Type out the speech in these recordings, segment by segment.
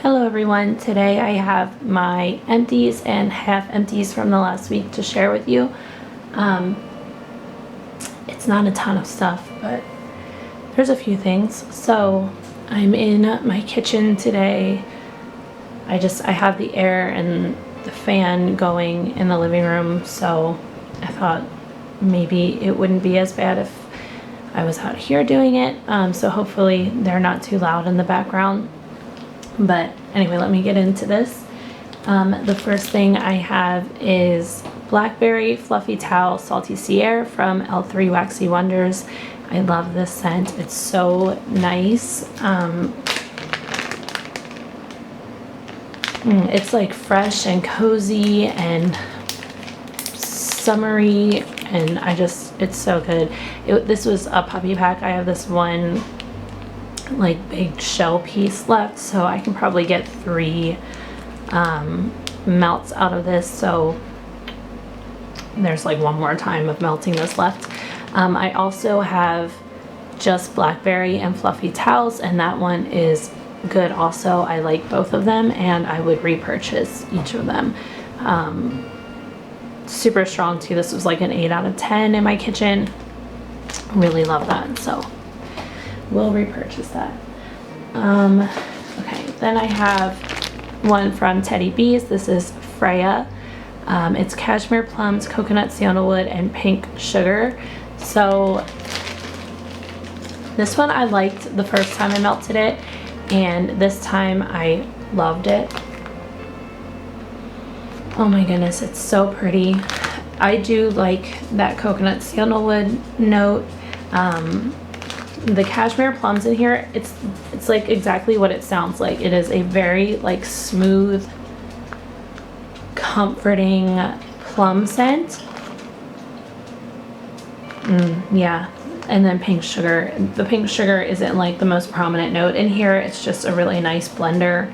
Hello everyone, today I have my empties and half empties from the last week to share with you. It's not a ton of stuff, but there's a few things. So I'm in my kitchen today. I have the air and the fan going in the living room, so I thought maybe it wouldn't be as bad if I was out here doing it. So hopefully they're not too loud in the background. But anyway, let me get into this. The first thing I have is Blackberry Fluffy Towel Salty Sea Air from L3 Waxy Wonders. I love this scent. It's so nice. It's like fresh and cozy and summery, and it's so good. This was a puppy pack. I have this one like big shell piece left, so I can probably get 3 melts out of this, so there's like one more time of melting this left. I also have just Blackberry and Fluffy Towels, and that one is good also. I like both of them and I would repurchase each of them. Super strong too. This was like an 8 out of 10 in my kitchen. Really love that, so we'll repurchase that. Okay, then I have one from Teddy Bees. This is Freya. It's cashmere plums, coconut sandalwood, and pink sugar. So this one I liked the first time I melted it, and this time I loved it. Oh my goodness, it's so pretty. I do like that coconut sandalwood note. The cashmere plums in here, it's like exactly what it sounds like. It is a very like smooth, comforting plum scent. Yeah, and then pink sugar. The pink sugar isn't like the most prominent note in here. It's just a really nice blender.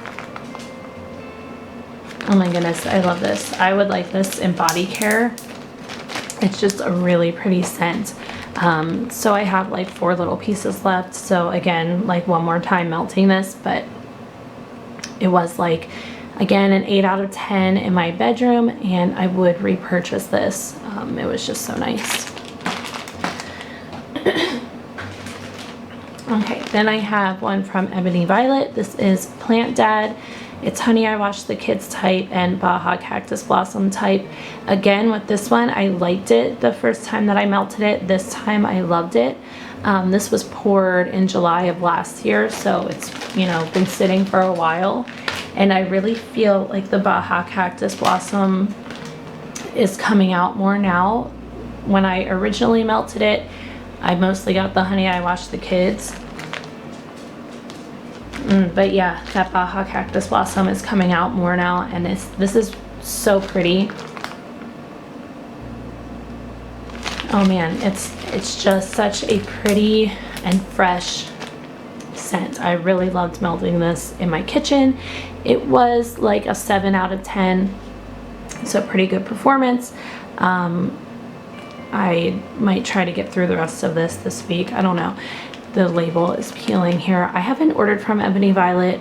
Oh my goodness, I love this. I would like this in body care. It's just a really pretty scent. So I have like 4 little pieces left, so again, like one more time melting this, but it was like, again, an 8 out of 10 in my bedroom, and I would repurchase this. It was just so nice. Okay, then I have one from Ebony Violet. This is Plant Dad. It's Honey I Wash the Kids type and Baja Cactus Blossom type. Again, with this one, I liked it the first time that I melted it. This time I loved it. This was poured in July of last year, so it's, you know, been sitting for a while. And I really feel like the Baja Cactus Blossom is coming out more now. When I originally melted it, I mostly got the Honey I Wash the Kids. But yeah, that Baja Cactus Blossom is coming out more now, and this is so pretty. Oh man, it's just such a pretty and fresh scent. I really loved melting this in my kitchen. It was like a 7 out of 10, so pretty good performance. I might try to get through the rest of this week. I don't know. The label is peeling here. I haven't ordered from Ebony Violet,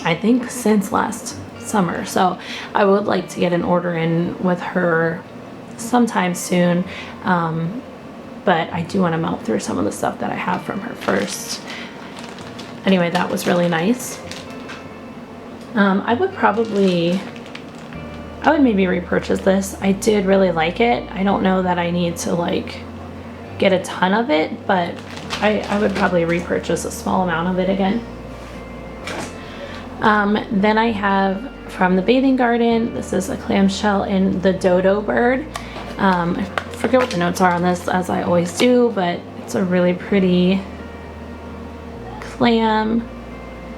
I think, since last summer, so I would like to get an order in with her sometime soon, but I do want to melt through some of the stuff that I have from her first. Anyway, that was really nice. I would maybe repurchase this. I did really like it. I don't know that I need to like get a ton of it, but I would probably repurchase a small amount of it again. Then I have from the Bathing Garden, this is a clamshell in the Dodo Bird. I forget what the notes are on this, as I always do, but it's a really pretty clam.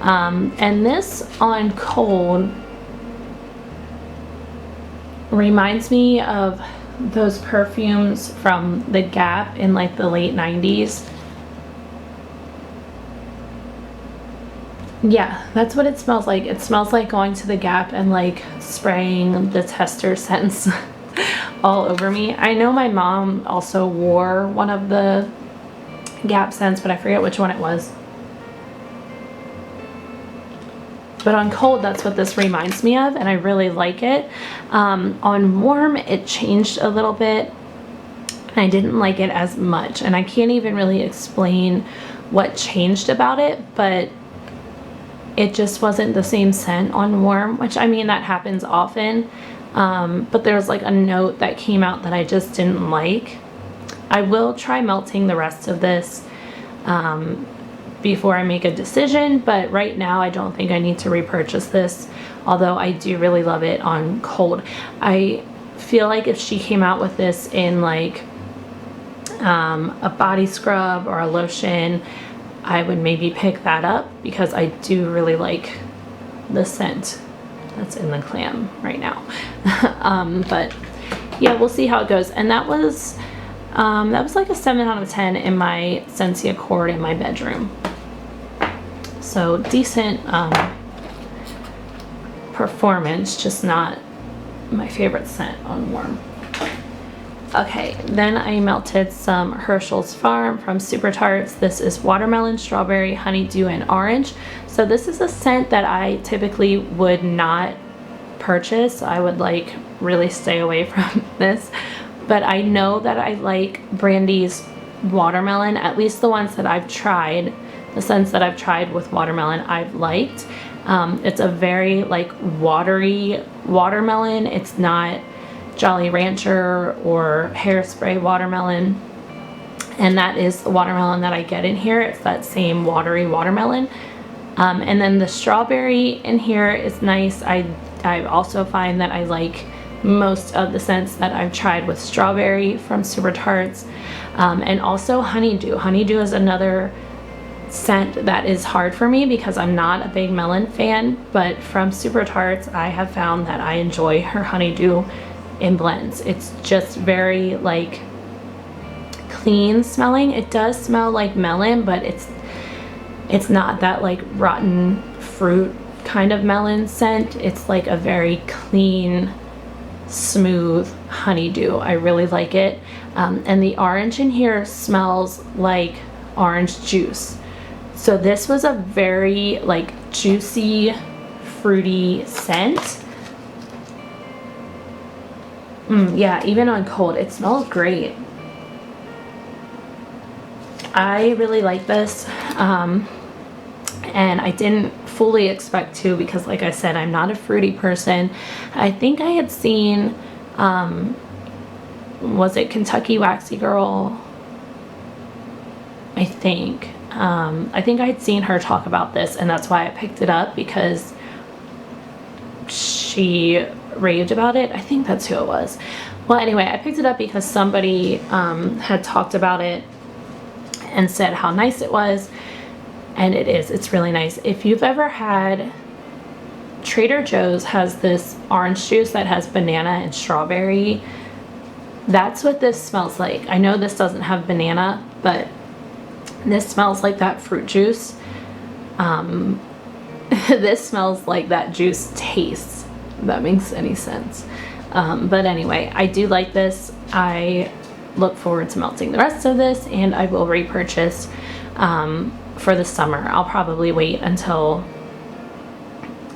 And this on cold reminds me of those perfumes from the Gap in like the late 90s. Yeah, that's what it smells like. It smells like going to the Gap and like spraying the tester scents all over me. I know my mom also wore one of the Gap scents, but I forget which one it was. But on cold, that's what this reminds me of, and I really like it. On warm, it changed a little bit, and I didn't like it as much. And I can't even really explain what changed about it, but it just wasn't the same scent on warm, which, I mean, that happens often. But there was like a note that came out that I just didn't like. I will try melting the rest of this before I make a decision, but right now I don't think I need to repurchase this, although I do really love it on cold. I feel like if she came out with this in like a body scrub or a lotion, I would maybe pick that up because I do really like the scent that's in the clam right now. But yeah, we'll see how it goes. And that was like a 7 out of 10 in my Scentsy Accord in my bedroom. So decent performance, just not my favorite scent on warm. Okay, then I melted some Herschel's Farm from Super Tarts. This is watermelon, strawberry, honeydew, and orange. So this is a scent that I typically would not purchase. I would like really stay away from this. But I know that I like Brandy's watermelon, at least the ones that I've tried. The scents that I've tried with watermelon I've liked. It's a very like watery watermelon. It's not Jolly Rancher or Hairspray watermelon. And that is the watermelon that I get in here. It's that same watery watermelon. And then the strawberry in here is nice. I also find that I like most of the scents that I've tried with strawberry from Super Tarts. And also honeydew. Honeydew is another scent that is hard for me because I'm not a big melon fan, but from Super Tarts I have found that I enjoy her honeydew in blends. It's just very like clean smelling. It does smell like melon, but it's not that like rotten fruit kind of melon scent. It's like a very clean, smooth honeydew. I really like it. And the orange in here smells like orange juice. So this was a very like juicy, fruity scent. Yeah, even on cold, it smells great. I really like this. And I didn't fully expect to because, like I said, I'm not a fruity person. I think I had seen, was it Kentucky Waxy Girl? I think I had seen her talk about this, and that's why I picked it up, because she raved about it. I think that's who it was. Well, anyway, I picked it up because somebody had talked about it and said how nice it was, and it is. It's really nice. If you've ever had, Trader Joe's has this orange juice that has banana and strawberry. That's what this smells like. I know this doesn't have banana, but this smells like that fruit juice. This smells like that juice tastes, if that makes any sense. But anyway, I do like this. I look forward to melting the rest of this, and I will repurchase for the summer. I'll probably wait until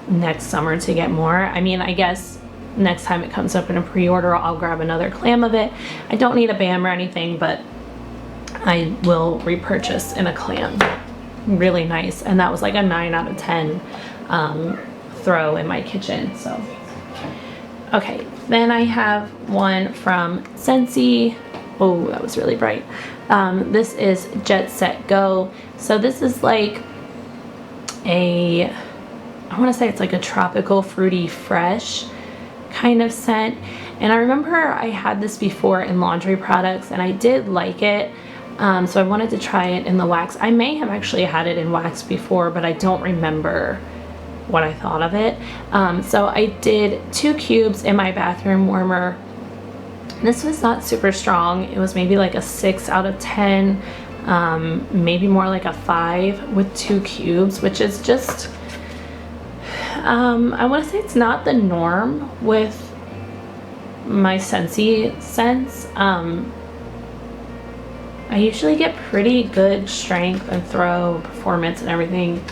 next summer to get more. I mean, I guess next time it comes up in a pre-order, I'll grab another clam of it. I don't need a BAM or anything, but I will repurchase in a clam. Really nice. And that was like a 9 out of 10 throw in my kitchen. So okay, then I have one from Scentsy. Oh, that was really bright. This is Jet Set Go. So this is like I want to say it's like a tropical fruity fresh kind of scent. And I remember I had this before in laundry products, and I did like it. So I wanted to try it in the wax. I may have actually had it in wax before, but I don't remember what I thought of it. So I did 2 cubes in my bathroom warmer. This was not super strong. It was maybe like a 6 out of 10, maybe more like a 5 with 2 cubes, which is just, I want to say it's not the norm with my Scentsy scents. I usually get pretty good strength and throw performance and everything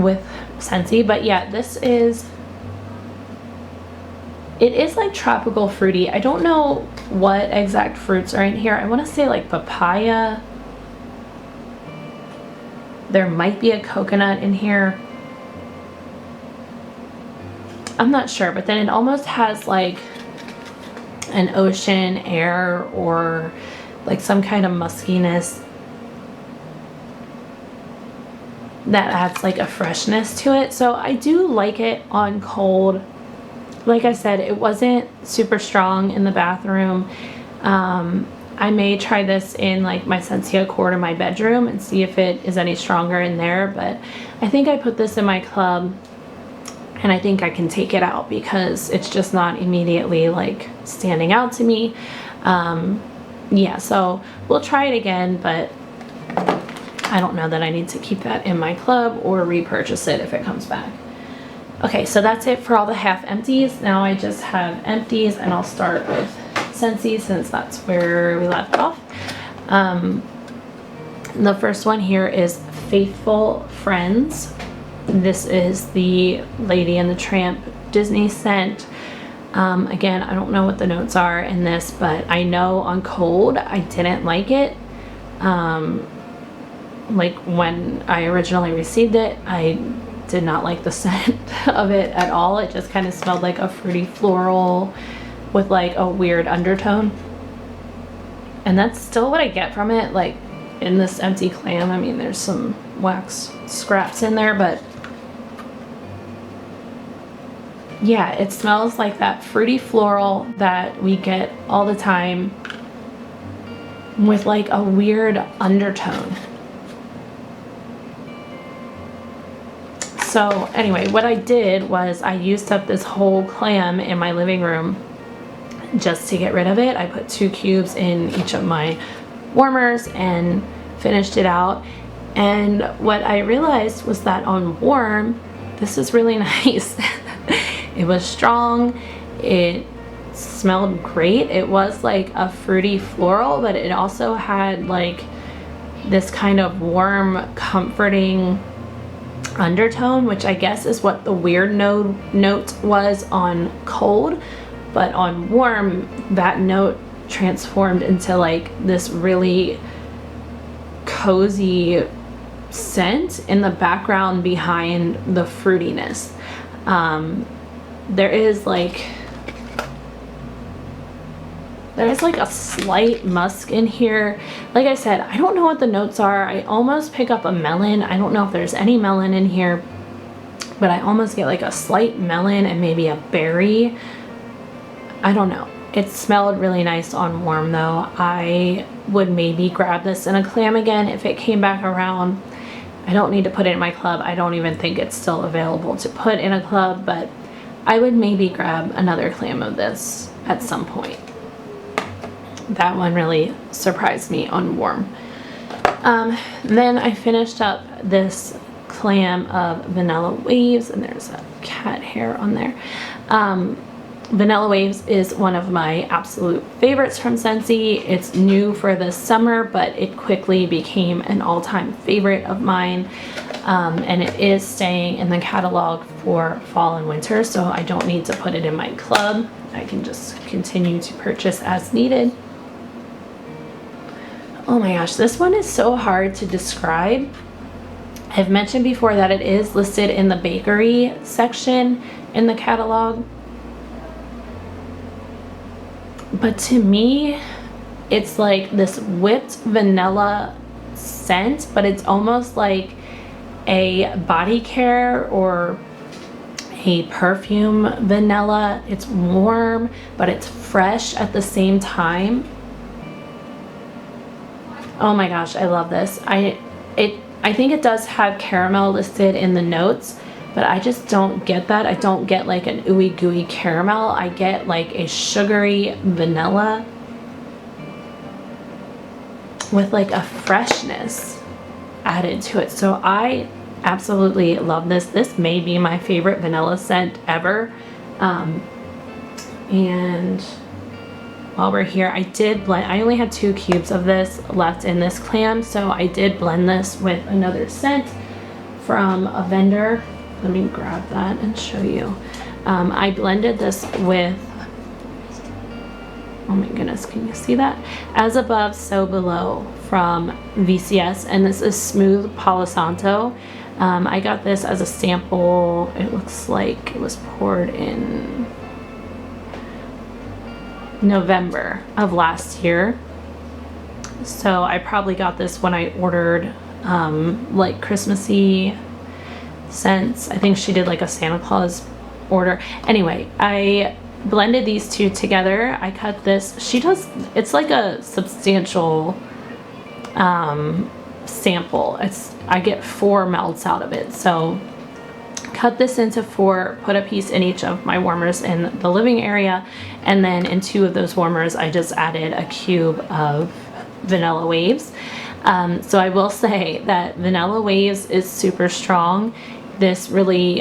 with Scentsy. But yeah, it is like tropical fruity. I don't know what exact fruits are in here. I want to say like papaya. There might be a coconut in here. I'm not sure, but then it almost has like an ocean air or like some kind of muskiness that adds like a freshness to it. So I do like it on cold. Like I said, it wasn't super strong in the bathroom. I may try this in like my Scentsy Accord in my bedroom and see if it is any stronger in there, but I think I put this in my club and I think I can take it out because it's just not immediately like standing out to me. Yeah, so we'll try it again, but I don't know that I need to keep that in my club or repurchase it if it comes back. Okay, so that's it for all the half empties. Now I just have empties, and I'll start with Scentsy since that's where we left off. The first one here is Faithful Friends. This is the Lady and the Tramp Disney scent. Again, I don't know what the notes are in this, but I know on cold I didn't like it. Like when I originally received it, I did not like the scent of it at all. It just kind of smelled like a fruity floral with like a weird undertone. And that's still what I get from it, like in this empty clam. I mean, there's some wax scraps in there, but yeah, it smells like that fruity floral that we get all the time with like a weird undertone. So anyway, what I did was I used up this whole clam in my living room just to get rid of it. I put 2 cubes in each of my warmers and finished it out. And what I realized was that on warm, this is really nice. It was strong. It smelled great. It was like a fruity floral, but it also had like this kind of warm, comforting undertone, which I guess is what the weird note was on cold, but on warm that note transformed into like this really cozy scent in the background behind the fruitiness. There is like a slight musk in here. Like I said, I don't know what the notes are. I almost pick up a melon. I don't know if there's any melon in here, but I almost get like a slight melon and maybe a berry. I don't know. It smelled really nice on warm though. I would maybe grab this in a clam again if it came back around. I don't need to put it in my club. I don't even think it's still available to put in a club, but I would maybe grab another clam of this at some point. That one really surprised me on warm. Then I finished up this clam of Vanilla Waves, and there's a cat hair on there. Vanilla Waves is one of my absolute favorites from Scentsy. It's new for this summer, but it quickly became an all-time favorite of mine. And it is staying in the catalog for fall and winter, so I don't need to put it in my club. I can just continue to purchase as needed. Oh my gosh, this one is so hard to describe. I've mentioned before that it is listed in the bakery section in the catalog. But to me, it's like this whipped vanilla scent, but it's almost like a body care or a perfume vanilla. It's warm, but it's fresh at the same time. Oh my gosh, I love this. I think it does have caramel listed in the notes, but I just don't get that. I don't get like an ooey gooey caramel. I get like a sugary vanilla with like a freshness added to it. So I absolutely love this. This may be my favorite vanilla scent ever. And while we're here, I did blend. I only had 2 cubes of this left in this clam, so I did blend this with another scent from a vendor. Let me grab that and show you. I blended this with, oh my goodness, can you see that? As Above, So Below from VCS, and this is Smooth Palo Santo. I got this as a sample. It looks like it was poured in November of last year. So I probably got this when I ordered like Christmassy scents. I think she did like a Santa Claus order. Anyway, I blended these two together. I cut this. She does, it's like a substantial sample. I get 4 melts out of it. So cut this into 4, put a piece in each of my warmers in the living area, and then in 2 of those warmers I just added a cube of Vanilla Waves. So I will say that Vanilla Waves is super strong. This really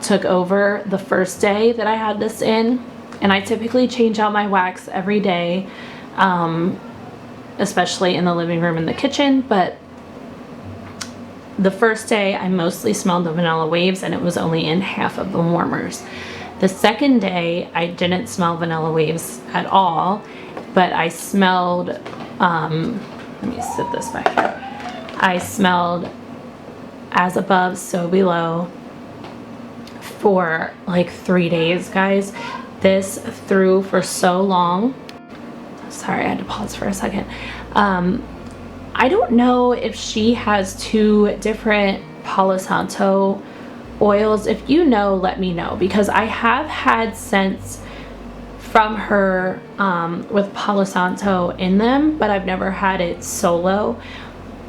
took over the first day that I had this in, and I typically change out my wax every day, especially in the living room and the kitchen, but the first day I mostly smelled the Vanilla Waves, and it was only in half of the warmers. The second day I didn't smell Vanilla Waves at all, but I smelled, let me sit this back here. I smelled As Above, So Below for like 3 days, guys. This threw for so long. Sorry, I had to pause for a second. I don't know if she has 2 different Palo Santo oils. If you know, let me know, because I have had scents from her with Palo Santo in them, but I've never had it solo.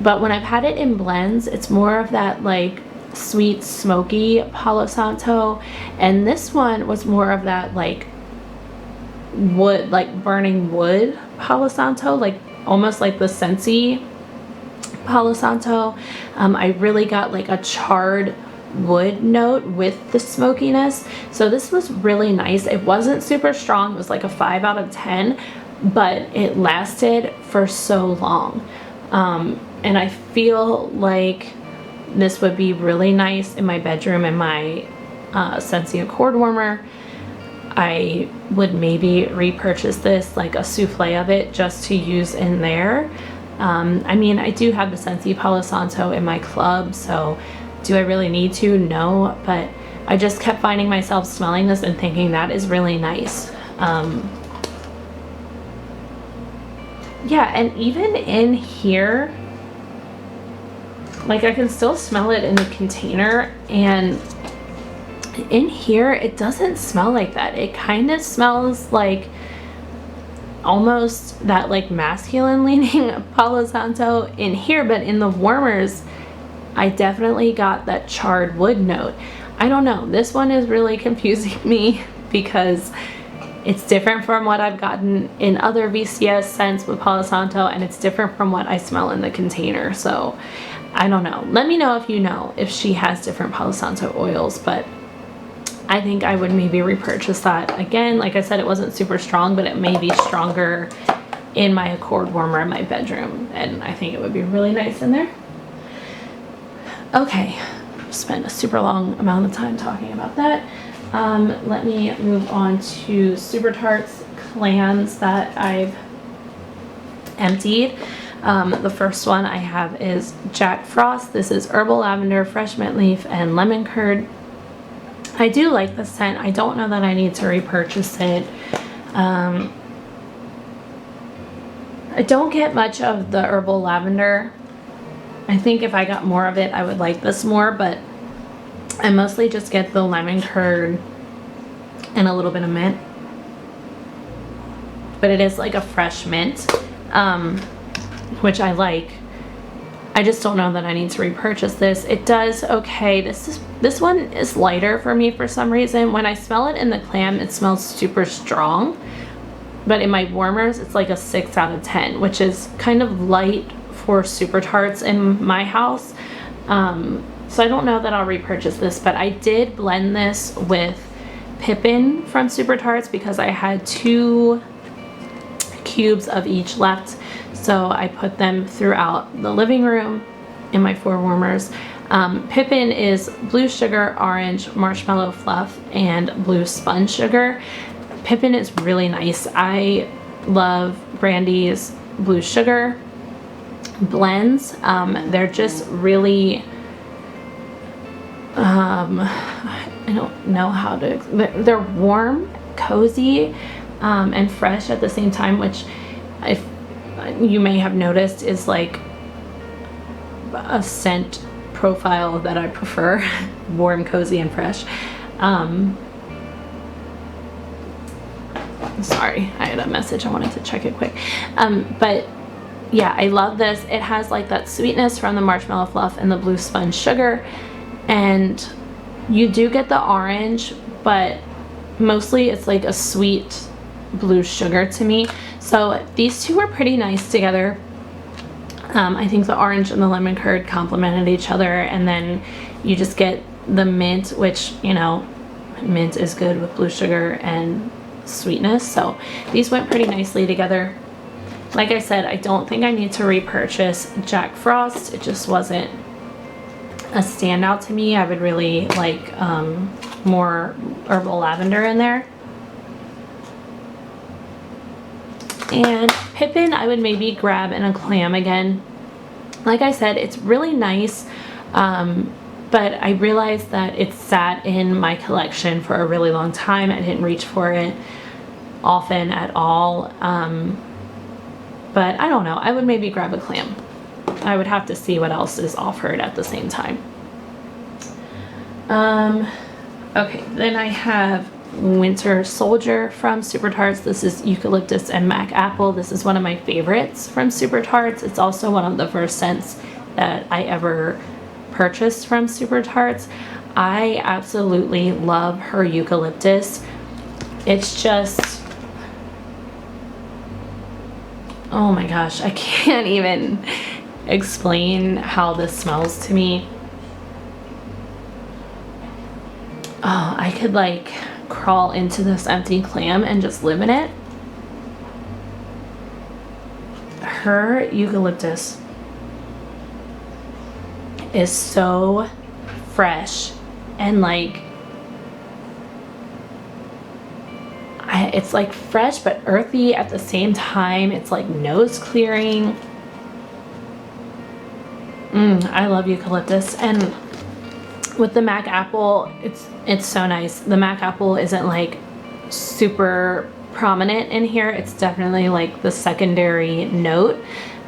But when I've had it in blends, it's more of that like sweet smoky Palo Santo, and this one was more of that like wood, like burning wood Palo Santo, like almost like the Scentsy Palo Santo. I really got like a charred wood note with the smokiness, so this was really nice. It wasn't super strong, it was like a 5 out of 10, but it lasted for so long. And I feel like this would be really nice in my bedroom in my Scentsy Accord warmer. I would maybe repurchase this, like a souffle of it, just to use in there. I mean, I do have the Scentsy Palo Santo in my club, so do I really need to? No, but I just kept finding myself smelling this and thinking that is really nice. Yeah, and even in here, like I can still smell it in the container, and in here it doesn't smell like that. It kind of smells like almost that like masculine leaning Palo Santo in here, but in the warmers I definitely got that charred wood note. I don't know, this one is really confusing me because it's different from what I've gotten in other VCS scents with Palo Santo, and it's different from what I smell in the container. So I don't know. Let me know if you know if she has different Palo Santo oils, but I think I would maybe repurchase that again. Like I said, it wasn't super strong, but it may be stronger in my Accord warmer in my bedroom, and I think it would be really nice in there. Okay, spent a super long amount of time talking about that. Let me move on to Super Tarts clans that I've emptied. The first one I have is Jack Frost. This is herbal lavender, fresh mint leaf, and lemon curd. I do like the scent. I don't know that I need to repurchase it. I don't get much of the herbal lavender. I think if I got more of it, I would like this more, but I mostly just get the lemon curd and a little bit of mint. But it is like a fresh mint, which I like. I just don't know that I need to repurchase this. It does okay. This one is lighter for me for some reason. When I smell it in the clam, it smells super strong. But in my warmers, it's like a 6 out of 10, which is kind of light for Super Tarts in my house. So I don't know that I'll repurchase this, but I did blend this with Pippin from Super Tarts because I had 2 cubes of each left. So I put them throughout the living room in my 4 warmers. Pippin is blue sugar, orange, marshmallow fluff, and blue sponge sugar. Pippin is really nice. I love Brandy's blue sugar blends. They're just really, I don't know how to, they're warm, cozy, and fresh at the same time, which, if you may have noticed, is like a scent profile that I prefer. Warm, cozy, and fresh. Sorry, I had a message, I wanted to check it quick. But yeah, I love this. It has like that sweetness from the marshmallow fluff and the blue sponge sugar, and you do get the orange, but mostly it's like a sweet blue sugar to me. So these two are pretty nice together. I think the orange and the lemon curd complemented each other, and then you just get the mint, which, you know, mint is good with blue sugar and sweetness, so these went pretty nicely together. Like I said, I don't think I need to repurchase Jack Frost. It just wasn't a standout to me. I would really like more herbal lavender in there. And Pippin I would maybe grab in a clam again. Like I said, it's really nice, but I realized that it sat in my collection for a really long time. I didn't reach for it often at all, but I don't know. I would maybe grab a clam. I would have to see what else is offered at the same time. Okay, then I have Winter Soldier from Super Tarts. This is eucalyptus and mac apple. This is one of my favorites from Super Tarts. It's also one of the first scents that I ever purchased from Super Tarts. I absolutely love her eucalyptus. It's just, oh my gosh, I can't even explain how this smells to me. Oh, I could like crawl into this empty clam and just live in it. Her eucalyptus is so fresh and like, it's like fresh but earthy at the same time. It's like nose clearing. I love eucalyptus. And with the mac apple, it's so nice. The mac apple isn't like super prominent in here. It's definitely like the secondary note.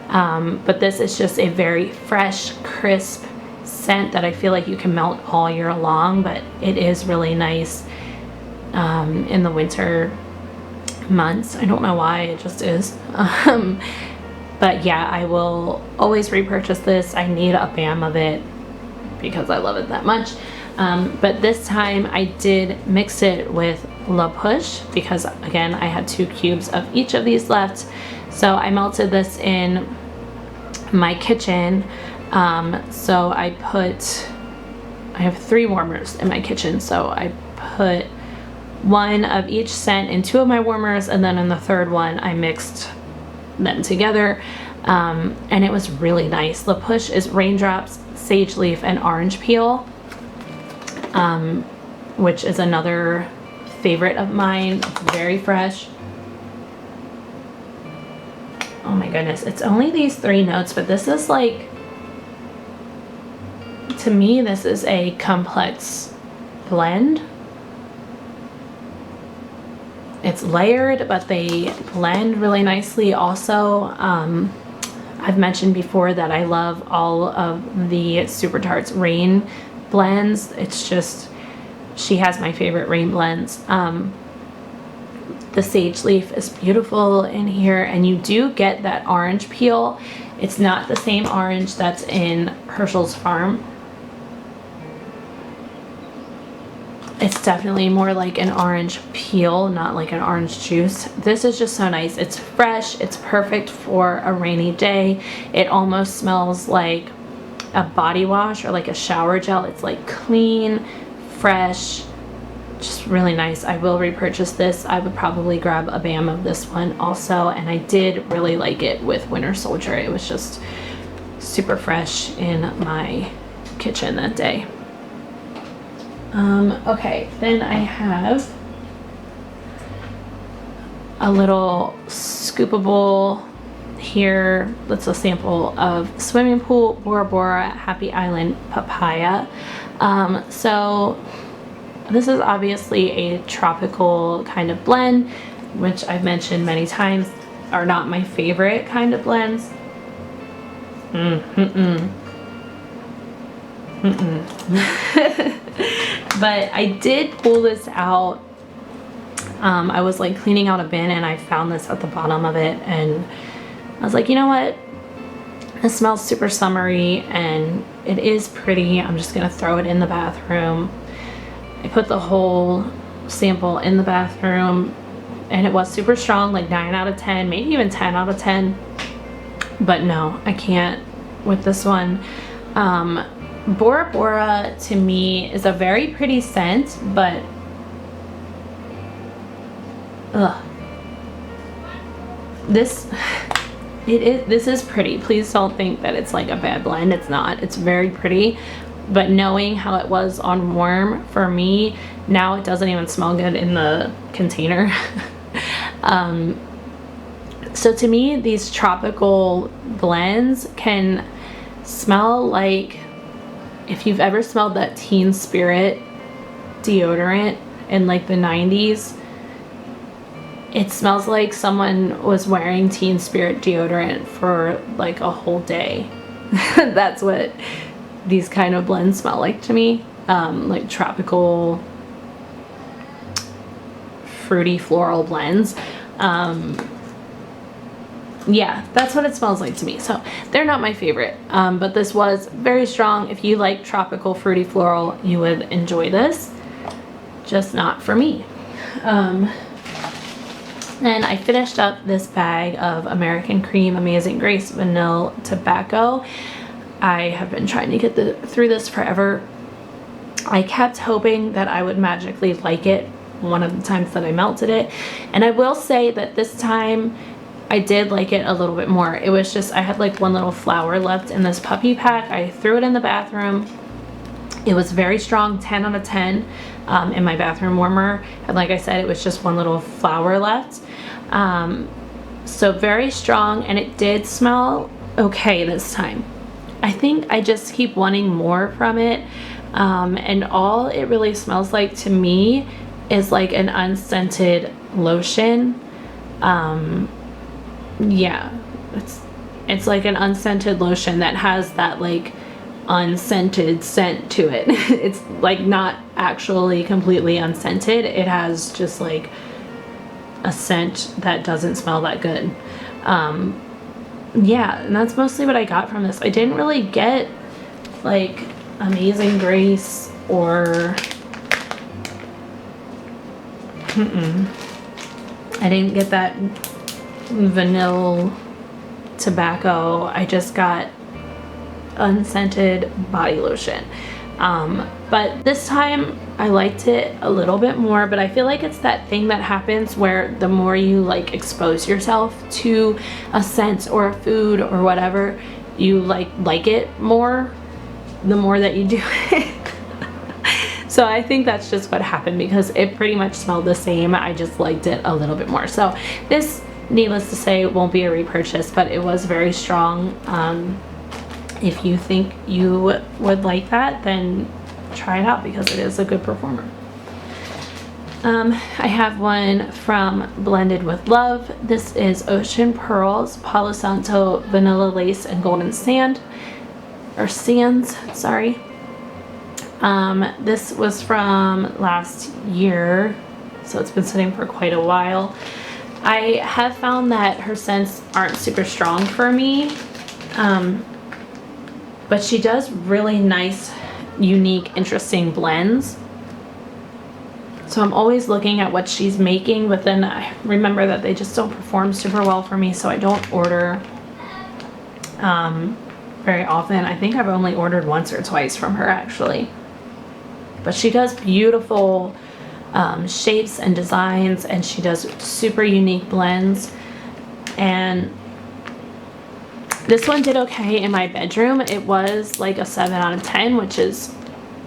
But this is just a very fresh, crisp scent that I feel like you can melt all year long, but it is really nice in the winter months. I don't know why, it just is. But yeah, I will always repurchase this. I need a BAM of it because I love it that much. But this time I did mix it with La Push because, again, I had 2 cubes of each of these left. So I melted this in my kitchen. So I have 3 warmers in my kitchen. So I put 1 of each scent in 2 of my warmers, and then in the 3rd one I mixed them together. And it was really nice. La Push is raindrops, sage leaf, and orange peel, which is another favorite of mine. It's very fresh. Oh my goodness, it's only these 3 notes, but this is like, to me, this is a complex blend. It's layered, but they blend really nicely also. I've mentioned before that I love all of the Super Tarts Rain blends. It's just, she has my favorite rain blends. The sage leaf is beautiful in here, and you do get that orange peel. It's not the same orange that's in Herschel's Farm. It's definitely more like an orange peel, not like an orange juice. This is just so nice. It's fresh. It's perfect for a rainy day. It almost smells like a body wash or like a shower gel. It's like clean, fresh, just really nice. I will repurchase this. I would probably grab a BAM of this one also, and I did really like it with Winter Soldier. It was just super fresh in my kitchen that day. Okay, then I have a little scoopable here. That's a sample of Swimming Pool Bora Bora Happy Island Papaya. So this is obviously a tropical kind of blend, which I've mentioned many times are not my favorite kind of blends. But I did pull this out. I was like cleaning out a bin and I found this at the bottom of it, and I was like, you know what? It smells super summery and it is pretty. I'm just gonna throw it in the bathroom. I put the whole sample in the bathroom and it was super strong, like 9 out of 10, maybe even 10 out of 10. But no, I can't with this one. Bora Bora to me is a very pretty scent, but this is pretty. Please don't think that it's like a bad blend. It's not. It's very pretty, but knowing how it was on warm, for me now it doesn't even smell good in the container. So to me, these tropical blends can smell like, if you've ever smelled that Teen Spirit deodorant in like the 90s, it smells like someone was wearing Teen Spirit deodorant for like a whole day. That's what these kind of blends smell like to me. Like tropical, fruity, floral blends. Yeah, that's what it smells like to me. So they're not my favorite, but this was very strong. If you like tropical, fruity, floral, you would enjoy this. Just not for me. Then I finished up this bag of American Cream Amazing Grace Vanilla Tobacco. I have been trying to get through this forever. I kept hoping that I would magically like it one of the times that I melted it. And I will say that this time I did like it a little bit more. It was just, I had like one little flower left in this puppy pack. I threw it in the bathroom. It was very strong, 10 out of 10 in my bathroom warmer. And like I said, it was just one little flower left. So very strong, and it did smell okay this time. I think I just keep wanting more from it. And all it really smells like to me is like an unscented lotion. Yeah, it's like an unscented lotion that has that like unscented scent to it. It's like not actually completely unscented. It has just like a scent that doesn't smell that good. Yeah, and that's mostly what I got from this. I didn't really get like Amazing Grace or I didn't get that vanilla tobacco. I just got unscented body lotion. But this time I liked it a little bit more, but I feel like it's that thing that happens where the more you like expose yourself to a scent or a food or whatever, you like it more the more that you do it. So I think that's just what happened, because it pretty much smelled the same. I just liked it a little bit more. So this, needless to say, won't be a repurchase, but it was very strong. If you think you would like that, then try it out, because it is a good performer. I have one from Blended with Love. This is Ocean Pearls, Palo Santo, Vanilla Lace, and Golden Sand, or Sands, sorry. This was from last year, so it's been sitting for quite a while. I have found that her scents aren't super strong for me, but she does really nice, unique, interesting blends. So I'm always looking at what she's making, but then I remember that they just don't perform super well for me, so I don't order very often. I think I've only ordered once or twice from her, actually. But she does beautiful shapes and designs, and she does super unique blends. And This one did okay in my bedroom. It was like a 7 out of 10, which is,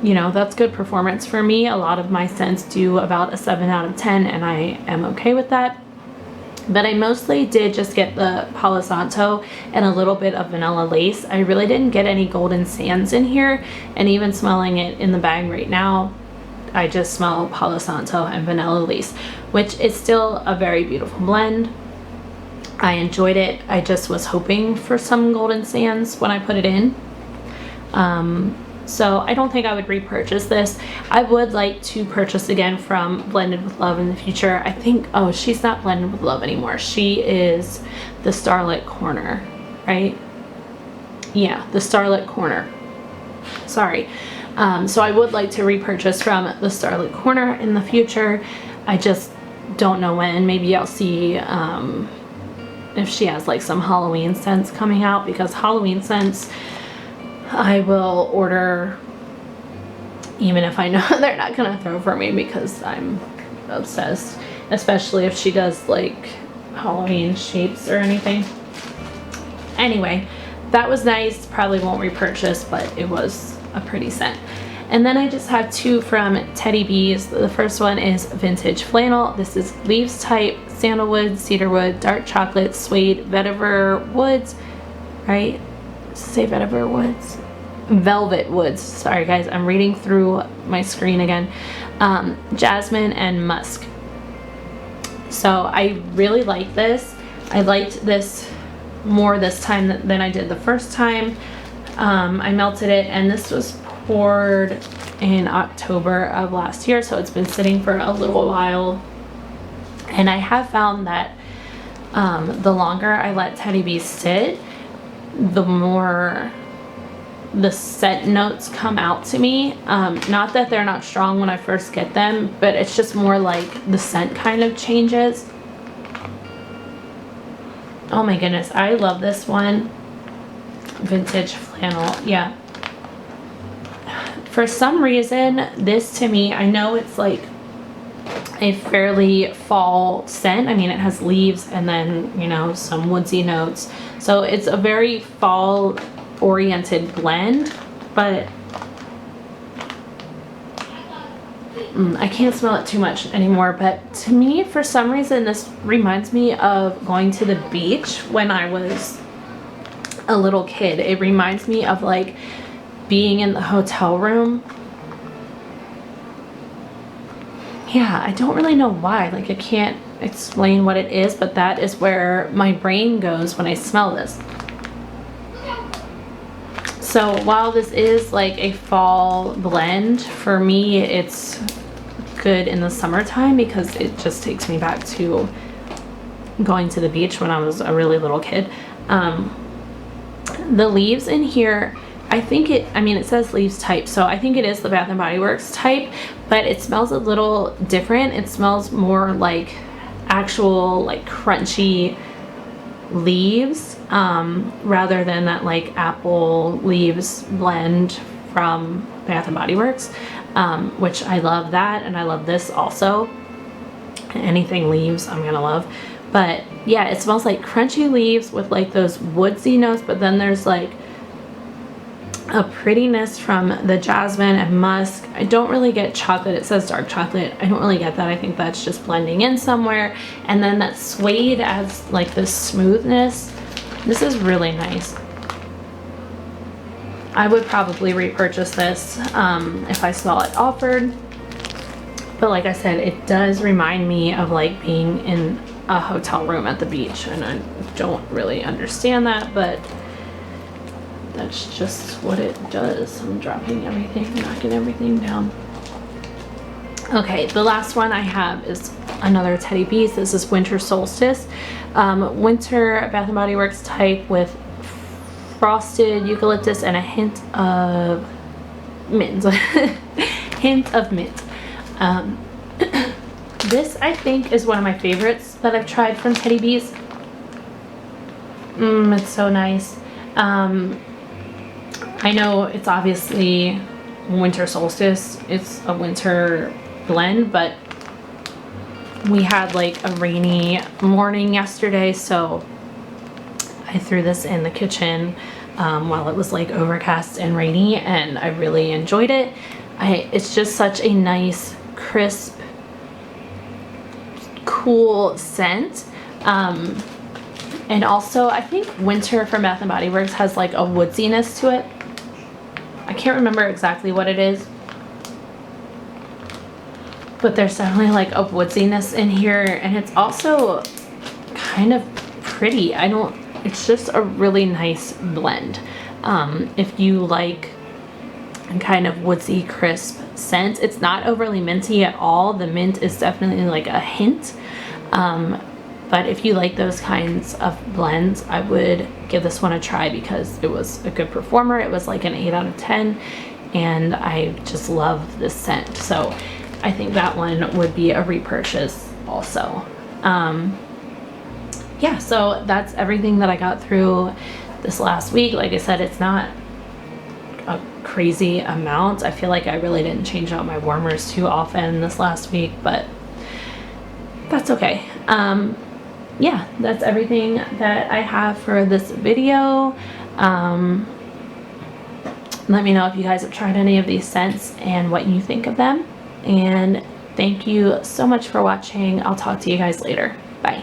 you know, that's good performance for me. A lot of my scents do about a 7 out of 10, and I am okay with that. But I mostly did just get the Palo Santo and a little bit of vanilla lace. I really didn't get any golden sands in here, and even smelling it in the bag right now, I just smell Palo Santo and vanilla lace, which is still a very beautiful blend. I enjoyed it. I just was hoping for some golden sands when I put it in. So I don't think I would repurchase this. I would like to purchase again from Blended with Love in the future. I think, oh, she's not Blended with Love anymore. She is the Starlit Corner, right? Yeah, the Starlit Corner. Sorry. So I would like to repurchase from the Starlit Corner in the future. I just don't know when. Maybe I'll see if she has like some Halloween scents coming out, because Halloween scents I will order even if I know they're not gonna throw for me, because I'm obsessed, especially if she does like Halloween shapes or anything. Anyway, that was nice. Probably won't repurchase, but it was a pretty scent. And then I just have two from Teddy Bees. The first one is Vintage Flannel. This is Leaves Type, Sandalwood, Cedarwood, Dark Chocolate, Suede, Vetiver Woods, right? Say Vetiver Woods? Velvet Woods. Sorry guys, I'm reading through my screen again. Jasmine and Musk. So I really like this. I liked this more this time than I did the first time. I melted it, and this was poured in October of last year, so it's been sitting for a little while. And I have found that the longer I let Teddy Bees sit, the more the scent notes come out to me. Not that they're not strong when I first get them, but it's just more like the scent kind of changes. Oh my goodness, I love this one. Vintage Flannel, yeah. For some reason, this to me, I know it's like a fairly fall scent. I mean, it has leaves and then, you know, some woodsy notes. So it's a very fall oriented blend, but I can't smell it too much anymore. But to me, for some reason, this reminds me of going to the beach when I was a little kid. It reminds me of like being in the hotel room. Yeah, I don't really know why. Like, I can't explain what it is, but that is where my brain goes when I smell this. So while this is like a fall blend, for me it's good in the summertime because it just takes me back to going to the beach when I was a really little kid. The leaves in here, I think it says Leaves Type, so I think it is the Bath & Body Works type, but it smells a little different. It smells more like actual like crunchy leaves, rather than that like apple leaves blend from Bath & Body Works, which I love that, and I love this also. Anything leaves I'm gonna love. But yeah, it smells like crunchy leaves with like those woodsy notes, but then there's like a prettiness from the jasmine and musk. I don't really get chocolate. It says dark chocolate. I don't really get that. I think that's just blending in somewhere. And then that suede adds like this smoothness. This is really nice. I would probably repurchase this if I saw it offered. But like I said, it does remind me of like being in a hotel room at the beach, and I don't really understand that, but that's just what it does. I'm dropping everything, knocking everything down. Okay, the last one I have is another Teddy Bees. This is Winter Solstice. Winter Bath & Body Works type with frosted eucalyptus and a hint of mint. Hint of mint. This I think is one of my favorites that I've tried from Teddy Bees. It's so nice. I know it's obviously winter solstice. It's a winter blend, but we had like a rainy morning yesterday, so I threw this in the kitchen while it was like overcast and rainy, and I really enjoyed it. It's just such a nice, crisp, cool scent. And also I think Winter from Bath & Body Works has like a woodsiness to it. I can't remember exactly what it is, but there's definitely like a woodsiness in here, and it's also kind of pretty. It's just a really nice blend. If you like kind of woodsy, crisp scent, it's not overly minty at all. The mint is definitely like a hint. But if you like those kinds of blends, I would give this one a try because it was a good performer. It was like an 8 out of 10, and I just love this scent. So I think that one would be a repurchase also. Yeah, so that's everything that I got through this last week. Like I said, it's not a crazy amount. I feel like I really didn't change out my warmers too often this last week, but that's okay. Yeah, that's everything that I have for this video. Let me know if you guys have tried any of these scents and what you think of them. And thank you so much for watching. I'll talk to you guys later. Bye.